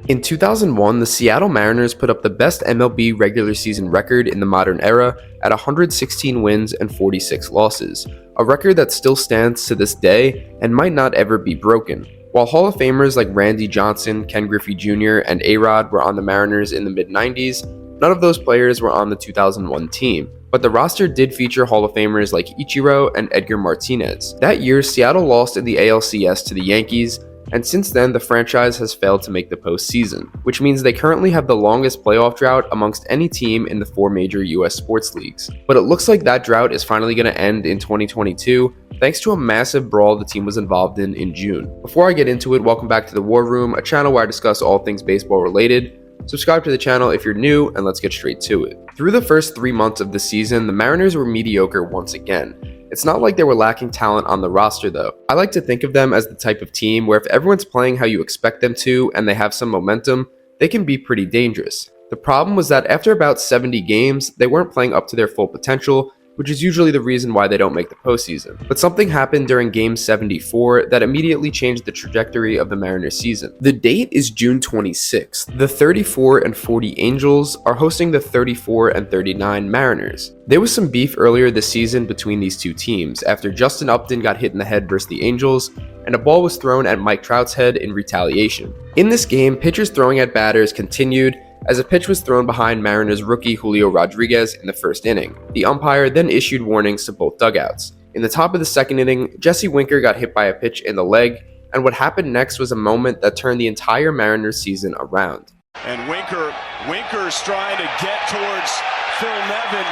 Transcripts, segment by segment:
In 2001, the Seattle Mariners put up the best MLB regular season record in the modern era at 116 wins and 46 losses, a record that still stands to this day and might not ever be broken. While Hall of Famers like Randy Johnson, Ken Griffey Jr., and A-Rod were on the Mariners in the mid-90s, none of those players were on the 2001 team. But the roster did feature Hall of Famers like Ichiro and Edgar Martinez. That year, Seattle lost in the ALCS to the Yankees, and since then the franchise has failed to make the postseason, which means they currently have the longest playoff drought amongst any team in the 4 major US sports leagues. But it looks like that drought is finally going to end in 2022, thanks to a massive brawl the team was involved in June. Before I get into it, welcome back to the War Room, a channel where I discuss all things baseball related. Subscribe to the channel if you're new, and let's get straight to it. Through the first 3 months of the season, the Mariners were mediocre once again. It's not like they were lacking talent on the roster though. I like to think of them as the type of team where if everyone's playing how you expect them to and they have some momentum, they can be pretty dangerous. The problem was that after about 70 games, they weren't playing up to their full potential, which is usually the reason why they don't make the postseason. But something happened during Game 74 that immediately changed the trajectory of the Mariners season. The date is June 26th. The 34-40 Angels are hosting the 34-39 Mariners. There was some beef earlier this season between these two teams after Justin Upton got hit in the head versus the Angels, and a ball was thrown at Mike Trout's head in retaliation. In this game, pitchers throwing at batters continued, as a pitch was thrown behind Mariners rookie Julio Rodriguez in the first inning. The umpire then issued warnings to both dugouts. In the top of the second inning, Jesse Winker got hit by a pitch in the leg, and what happened next was a moment that turned the entire Mariners season around. And Winker's trying to get towards Phil Nevin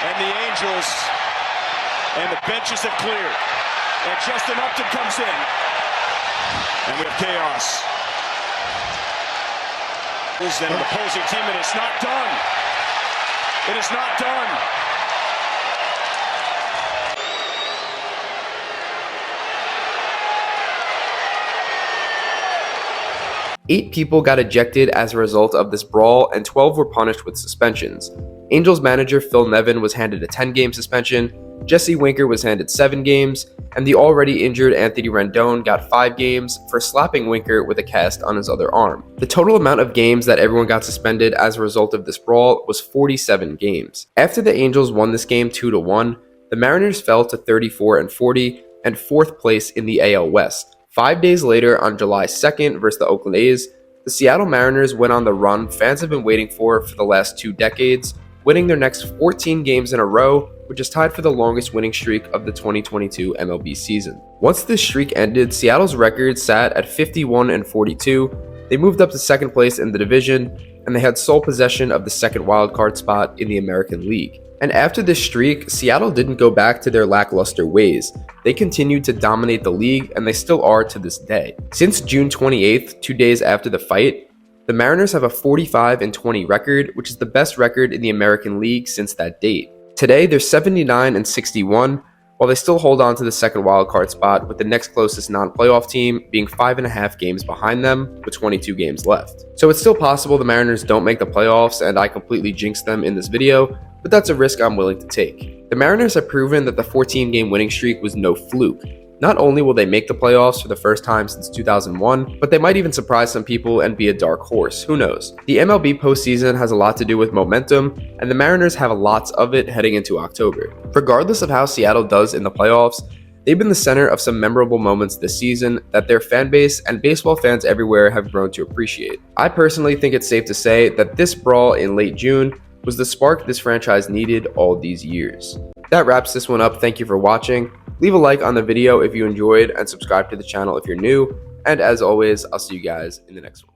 and the Angels, and the benches have cleared. And Justin Upton comes in, and we have chaos. And an opposing team, and it's not done. It is not done. Eight people got ejected as a result of this brawl, and 12 were punished with suspensions. Angels manager Phil Nevin was handed a 10-game suspension, Jesse Winker was handed 7 games, and the already injured Anthony Rendon got 5 games for slapping Winker with a cast on his other arm. The total amount of games that everyone got suspended as a result of this brawl was 47 games. After the Angels won this game 2-1, the Mariners fell to 34-40 and 4th place in the AL West. 5 days later, on July 2nd versus the Oakland A's, the Seattle Mariners went on the run fans have been waiting for the last 2 decades, winning their next 14 games in a row, which is tied for the longest winning streak of the 2022 MLB season. Once this streak ended, Seattle's record sat at 51-42. They moved up to 2nd place in the division, and they had sole possession of the 2nd wildcard spot in the American League. And after this streak, Seattle didn't go back to their lackluster ways. They continued to dominate the league, and they still are to this day. Since June 28th, 2 days after the fight, the Mariners have a 45-20 record, which is the best record in the American League since that date. Today, they're 79-61, while they still hold on to the 2nd wildcard spot, with the next closest non-playoff team being 5.5 games behind them, with 22 games left. So it's still possible the Mariners don't make the playoffs, and I completely jinxed them in this video, but that's a risk I'm willing to take. The Mariners have proven that the 14-game winning streak was no fluke. Not only will they make the playoffs for the first time since 2001, but they might even surprise some people and be a dark horse, who knows. The MLB postseason has a lot to do with momentum, and the Mariners have lots of it heading into October. Regardless of how Seattle does in the playoffs, they've been the center of some memorable moments this season that their fan base and baseball fans everywhere have grown to appreciate. I personally think it's safe to say that this brawl in late June was the spark this franchise needed all these years. That wraps this one up. Thank you for watching. Leave a like on the video if you enjoyed, and subscribe to the channel if you're new. And as always, I'll see you guys in the next one.